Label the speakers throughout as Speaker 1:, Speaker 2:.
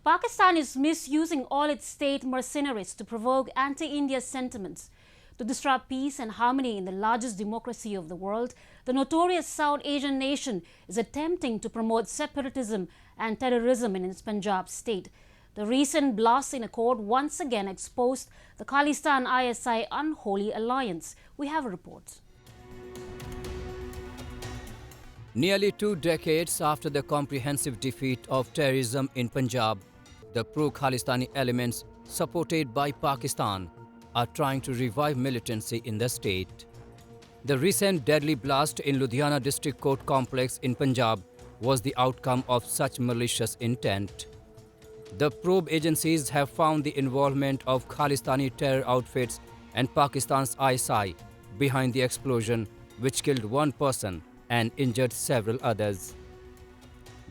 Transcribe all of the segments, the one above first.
Speaker 1: Pakistan is misusing all its state mercenaries to provoke anti-India sentiments. To disrupt peace and harmony in the largest democracy of the world, the notorious South Asian nation is attempting to promote separatism and terrorism in its Punjab state. The recent blast in a court once again exposed the Khalistan-ISI unholy alliance. We have a report.
Speaker 2: Nearly 2 decades after the comprehensive defeat of terrorism in Punjab, the pro-Khalistani elements supported by Pakistan are trying to revive militancy in the state. The recent deadly blast in Ludhiana District Court complex in Punjab was the outcome of such malicious intent. The probe agencies have found the involvement of Khalistani terror outfits and Pakistan's ISI behind the explosion, which killed one person and injured several others.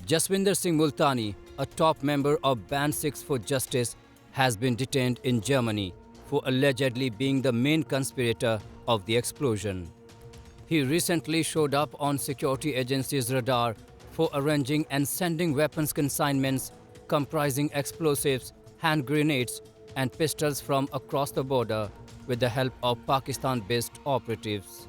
Speaker 2: Jaswinder Singh Multani, a top member of Band 6 for Justice, has been detained in Germany for allegedly being the main conspirator of the explosion. He recently showed up on security agencies' radar for arranging and sending weapons consignments comprising explosives, hand grenades and pistols from across the border with the help of Pakistan-based operatives.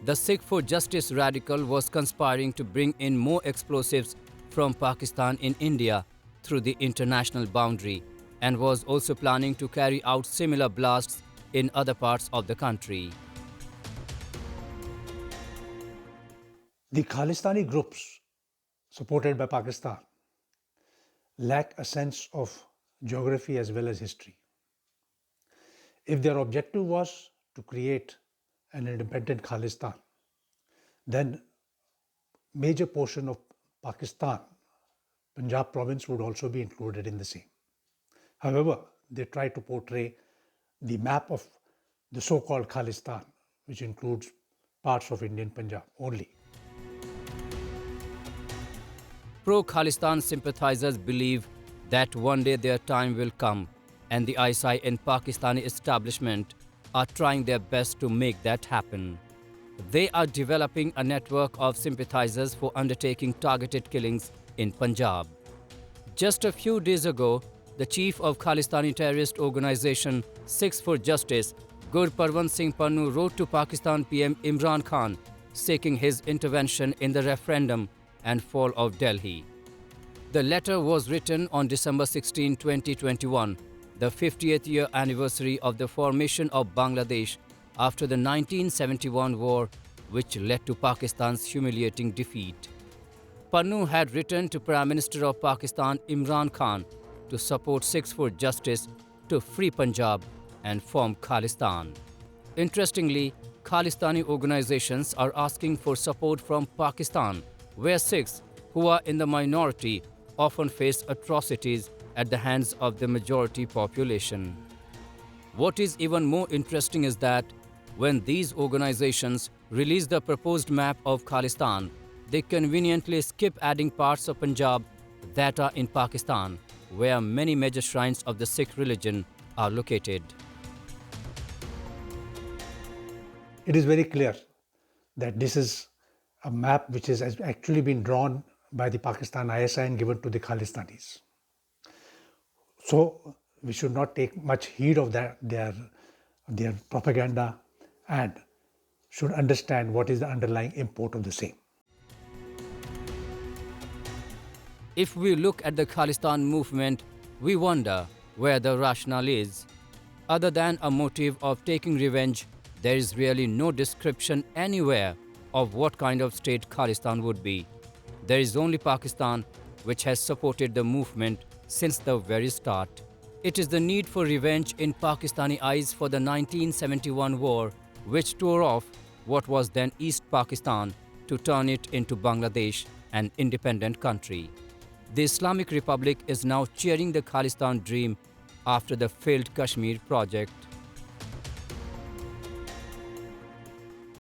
Speaker 2: The Sikh for Justice radical was conspiring to bring in more explosives from Pakistan in India through the international boundary and was also planning to carry out similar blasts in other parts of the country.
Speaker 3: The Khalistani groups supported by Pakistan lack a sense of geography as well as history. If their objective was to create an independent Khalistan, then major portion of Pakistan, Punjab province would also be included in the same. However, they try to portray the map of the so-called Khalistan, which includes parts of Indian Punjab only.
Speaker 2: Pro-Khalistan sympathizers believe that one day their time will come and the ISI and Pakistani establishment are trying their best to make that happen. They are developing a network of sympathizers for undertaking targeted killings in Punjab. Just a few days ago, the chief of Khalistani terrorist organization Sikhs for Justice, Gurparwant Singh Pannu, wrote to Pakistan PM Imran Khan seeking his intervention in the referendum and fall of Delhi. The letter was written on December 16, 2021, the 50th year anniversary of the formation of Bangladesh after the 1971 war, which led to Pakistan's humiliating defeat. Pannu had written to Prime Minister of Pakistan Imran Khan to support Sikhs for Justice to free Punjab and form Khalistan. Interestingly, Khalistani organizations are asking for support from Pakistan, where Sikhs, who are in the minority, often face atrocities at the hands of the majority population. What is even more interesting is that when these organizations release the proposed map of Khalistan, they conveniently skip adding parts of Punjab that are in Pakistan, where many major shrines of the Sikh religion are located.
Speaker 3: It is very clear that this is a map which has actually been drawn by the Pakistan ISI and given to the Khalistanis. So we should not take much heed of their propaganda and should understand what is the underlying import of the same.
Speaker 2: If we look at the Khalistan movement, we wonder where the rationale is. Other than a motive of taking revenge, there is really no description anywhere of what kind of state Khalistan would be. There is only Pakistan, which has supported the movement since the very start. It is the need for revenge in Pakistani eyes for the 1971 war, which tore off what was then East Pakistan to turn it into Bangladesh, an independent country. The Islamic Republic is now cheering the Khalistan dream after the failed Kashmir project.